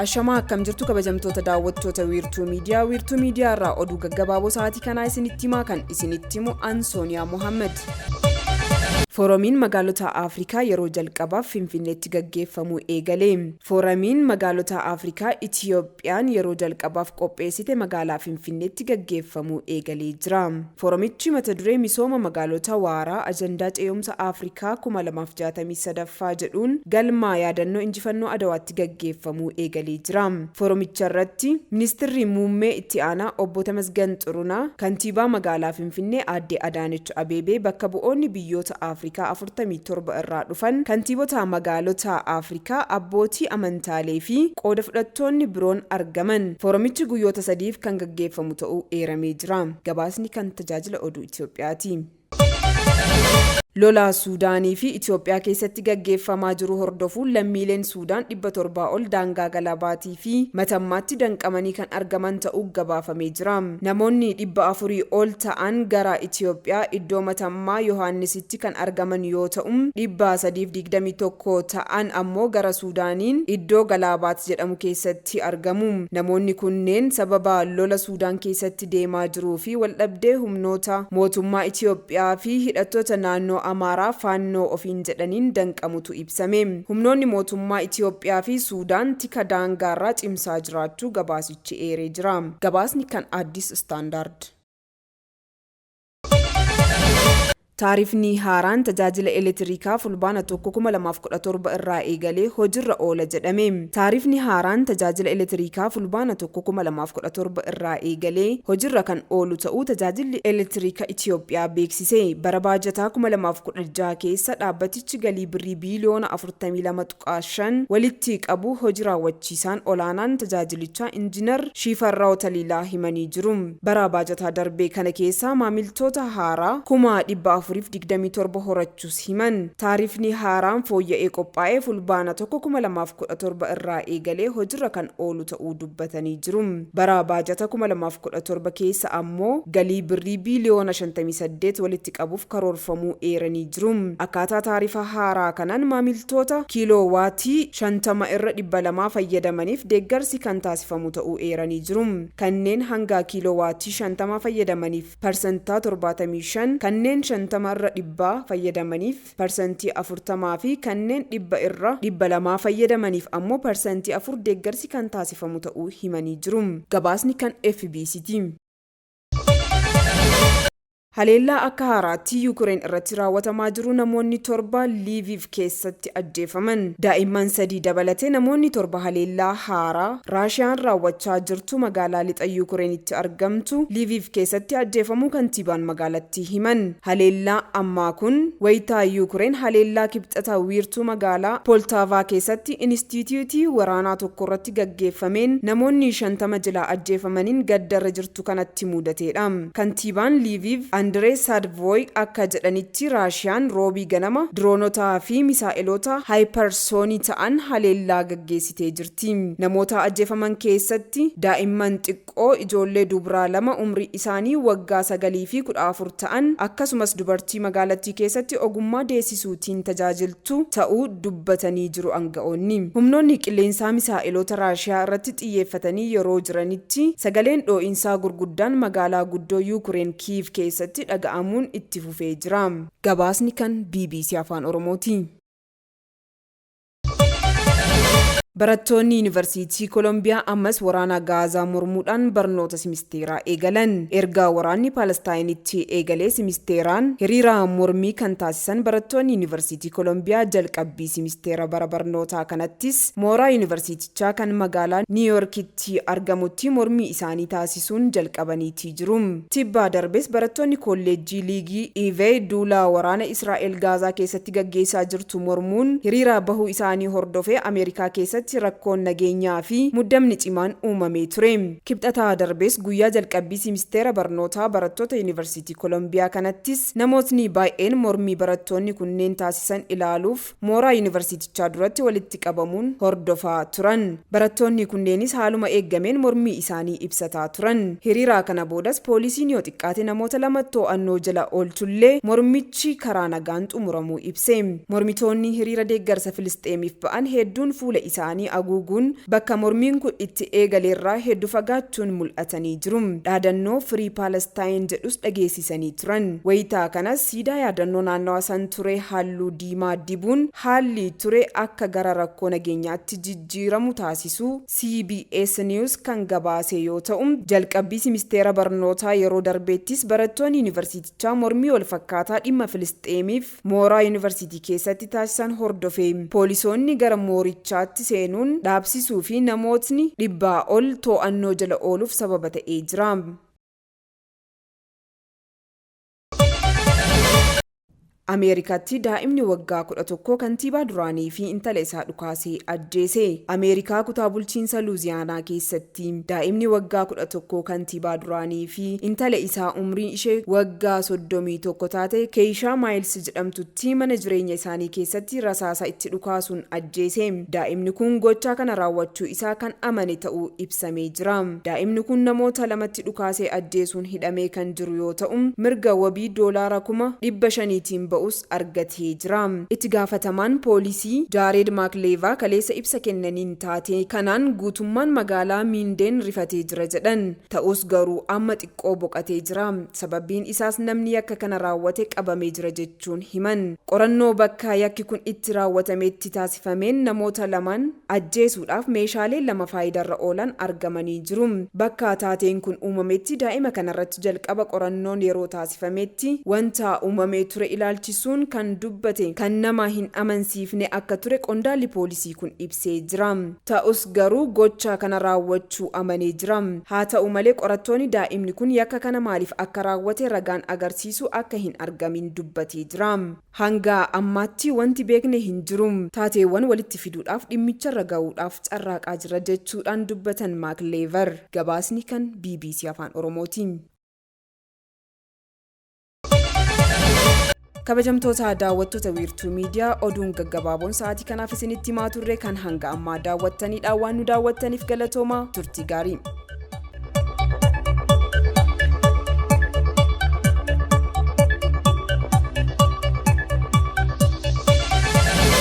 Ashamaa akkam jirtu kabajamtoota daawwattoota wiirtuu miidiyaa irraa oduu gaggabaaboo sa'aatii kanaa isinitti himaa kan isinitti himu Ansooniyaa Mohammed. Fooramiin magaalota Afrikaa yeroo jalqabaaf Finfinneetti gaggeeffamuu eegale. Fooramiin magaalota Afrikaa Itiyoophiyaan yeroo jalqabaaf qopheessite magaalaa Finfinneetti gaggeeffamuu eegalee jira. Fooramichi mata duree misooma magaalota waaraa ajandaa ce'umsa Afrikaa 2063 jedhuun galma yaadannoo injifannoo Adawaatti gaggeeffamuu eegalee jira. Fooramicha irratti ministeerri muummee itti aanaa obbo Tamasgan Xurunaa, kantiibaa magaalaa Finfinnee aadde Adaanech Abeebee, bakka bu'oonni biyyoota Afrikaa 47 irraa dhufan, kantiibota magaalota Afrikaa, abbootii amantaalee fi qooda fudhattoonni biroon argaman. Fooramichi guyyoota 3f kan gaggeeffamu ta'uu eeramee jira. Gabaasni kan tajaajila oduu Itoophiyaati. Lola Suudaanii fi Itoophiyaa keessatti gaggeeffamaa jiru hordofuun lammiileen Suudaan 700 ol daangaa Galabaatii fi Matammaatti danqamanii kan argaman ta'uu gabaafamee jira. Namoonni 400 ol ta'an gara Itoophiyaa iddoo Matammaa Yohaannisitti kan argaman yoo ta'u, 321 ta'an ammoo gara Suudaaniin iddoo Galabaat jedhamu keessatti argamu. Namoonni kunneen sababa lola Suudaan keessatti deemaa jiruu fi waldhabdee humnoota mootummaa Itoophiyaa fi hidhattoota naannoo Amaaraa faannoo ofiin jedhaniin danqamutu ibsame. Humnoonni mootummaa Itoophiyaa fi Suudaan tika daangaarraa cimsaa jiraachuu gabaasichi eeree jira. Gabaasni kan Addis Standard. Taarifni haaraan tajaajila elektirikaa fulbaana 2017 irraa eegalee hojiirra oola jedhame. Taarifni haaraan tajaajila elektirikaa fulbaana 2017 irraa eegalee hojiirra kan oolu ta'uu tajaajilli elektirikaa Itoophiyaa beeksise. Bara baajataa 2016 keessa dhaabbatichi galii birrii biiliyoona 42.5 walitti qabu hojii raawwachiisaan olaanaan tajaajilichaa Injiinar Shifarraa'u Taliilaa himanii jiru. Bara baajataa darbee kana keessa maamiltoota haaraa 427 horachuus himan. Taarifni haaraan fooyya'ee qophaa'ee fulbaana 2017 irraa eegalee hojiirra kan oolu ta'uu dubbatanii jiru. Bara baajata 2017 keessa ammoo galii birrii biiliyoona 58 walitti qabuuf karoorfamuu eeranii jiru. Akkaataa taarifa haaraa kanaan maamiltoota kiiloowaatii 50 irra 200 fayyadamaniif deeggarsi kan taasifamu ta'uu eeranii jiru. Kanneen hanga kiiloowaatii 50 fayyadamaniif parsantaa 75, kanneen 50 irra 100 fayyadamaniif parsantii 40 fi kanneen 100 irra 200 fayyadamaniif ammoo parsantii 4 deeggarsi kan taasifamu ta'uu himanii jiru. Gabaasni kan FBC'ti. Haleellaa akka haaraatti Yuukireen irratti raawwatamaa jiru namoonni 7 Liiviv keessatti ajjeefaman. Daa'imman 3 dabalatee namoonni 7 haleellaa haaraa Raashiyaan raawwachaa jirtu magaalaa lixa Yuukireenitti argamtu Liiviv keessatti ajjeefamuu kantiibaan magaalattii himan. Haleellaa ammaa kun wayitaa Yuukireen haleellaa kibxata wiirtuu magaalaa Poltaavaa keessatti inistituutii waraanaa tokko irratti gaggeeffameen namoonni 50 jilaa ajjeefamaniin gaddarra jirtu kanatti mudateedha. Kantiibaan Liiviv Andree Sadvoy akka jedhanitti Raashiyaan roobii ganama diroonotaa fi misaa'eloota haayiparsoonii ta'an haleellaa gaggeessitee jirti. Namoota ajjeefaman keessatti daa'imman xiqqoo, ijoollee dubaraa 2 umrii isaanii waggaa 9 fi 14 ta'an, akkasumas dubartii magaalattii keessatti ogummaa deessisuutiin tajaajiltu ta'uu dubbatanii jiru aanga'oonni. Humnoonni qilleensaa misaa'eloota Raashiyaa irratti xiyyeeffatanii yeroo jiranitti sagaleen dhoo'insaa gurguddaan magaalaa guddoo Yuukireen Kiiv keessatti dhaga'amuun itti fufee jira. Gabaasni kan BBC Afaan Oromooti. Barattoonni Yuunivarsiitii Koolombiyaa ammas waraana Gaazaa mormuudhaan barnoota simisteeraa eegalan. Erga waraanni Palestaayinitti eegalee simisteeraan hiriira mormii kan taasisan barattoonni Yuunivarsiitii Koolombiyaa jalqabbii simisteera bara barnootaa kanattis mooraa yuunivarsiitichaa kan magaalaa Niiyorkitti argamutti mormii isaanii taasisuun jalqabaniitii jiru. Tibbaa darbes barattoonni kolleejjii liigii Ivee duula waraana Israa'el Gaazaa keessatti gaggeessaa jirtu mormuun hiriira bahuu isaanii hordofee Ameerikaa keessatti rakkoon nageenyaa fi muddamni cimaan uumamee ture. Kibxataa darbees guyyaa jalqabbii simisteera barnootaa barattoota Yuunivarsiitii Koolombiyaa kanattis namootni baay'een mormii barattoonni kunneen taasisan ilaaluuf mooraa yuunivarsiitichaa duratti walitti qabamuun hordofaa turan. Barattoonni kunneenis haaluma eeggameen mormii isaanii ibsataa turan. Hiriira kana boodas poolisiin yoo xiqqaate namoota 2 to'annoo jala oolchullee mormichi karaa nagaan xumuramuu ibse. Mormitoonni hiriira deeggarsa Filisxeemiif ba'an hedduun fuula isaanii isaanii aguuguun bakka mormiin kun itti eegaleerraa hedduu fagaachuun mul'atanii jiru. Dhaadannoo Free Palestine jedhus dhageessisanii turan. Wayitaa kanas siidaa yaadannoo naannawaa san ture halluu diimaa dibuun haalli ture akka gara rakkoo nageenyaatti jijjiiramu taasisu CBS News kan gabaase yoo ta'u, jalqabbii ministeera barnootaa yeroo darbeettis barattoonni yuunivarsiitichaa mormii wal fakkaataa dhimma Filisxeemiif mooraa yuunivarsiitii keessatti taasisan hordofe. Poolisoonni gara moorichaatti seenuun dhaabsisuu fi namootni 100 ol to'annoo jala ooluuf sababa ta'ee jira. Ameerikaatti daa'imni waggaa 11 kantiibaa duraanii fi intala isaa dhukaasee ajjeese. Ameerikaa kutaa bulchiinsa Luuziyaanaa keessatti daa'imni waggaa 11 kantiibaa duraanii fi intala isaa umriin ishee waggaa 31 taate Keishaa Maayils jedhamtutti mana jireenya isaanii keessatti rasaasa itti dhukaasuun ajjeese. Daa'imni kun gochaa kana raawwachuu isaa kan amane ta'uu ibsamee jira. Daa'imni kun namoota lamatti dhukaasee ajjeesuun hidhamee kan jiru yoo ta'u, mirga wabii doolaara 500,000 ba'us argatee jira. Itti gaafatamaan poolisii Jared Makleevaa kaleessa ibsa kennaniin taatee kanaan guutummaan magaalaa Miindeen rifatee jira jedhan. Ta'us garuu amma xiqqoo boqatee jira. Sababbiin isaas namni yakka kana raawwate qabamee jira jechuun himan. Qorannoo bakka yakki kun itti raawwatametti taasifameen namoota lamaan ajjeesuudhaaf meeshaalee 2 faayidaarra oolan argamanii jiru. Bakka taateen kun uumametti daa'ima kanarratti jalqaba qorannoon yeroo taasifametti wanta uumamee ture ilaalchisuun kan dubbate kan nama hin amansiifne akka ture qondaalli poolisii kun ibsee jira. Ta'us garuu gochaa kana raawwachuu amanee jira. Haa ta'u malee qorattoonni daa'imni kun yakka kana maaliif akka raawwate ragaan agarsiisu akka hin argamin dubbatee jira. Hanga ammaatti wanti beekne hin jiru. Taateewwan walitti fiduudhaaf dhimmicha raga'uudhaaf carraaqaa jira jechuudhaan dubbatan Makleevar. Gabaasni kan BBC Afaan Oromooti. Kabajamtoota daawwattoota wiirtuu miidiyaa oduun gaggabaaboon sa'aatii kanaaf isinitti himaa turre kan hanga ammaa daawwattaniidha. Waan nu daawwattaniif galatooma. Turtii gaarii.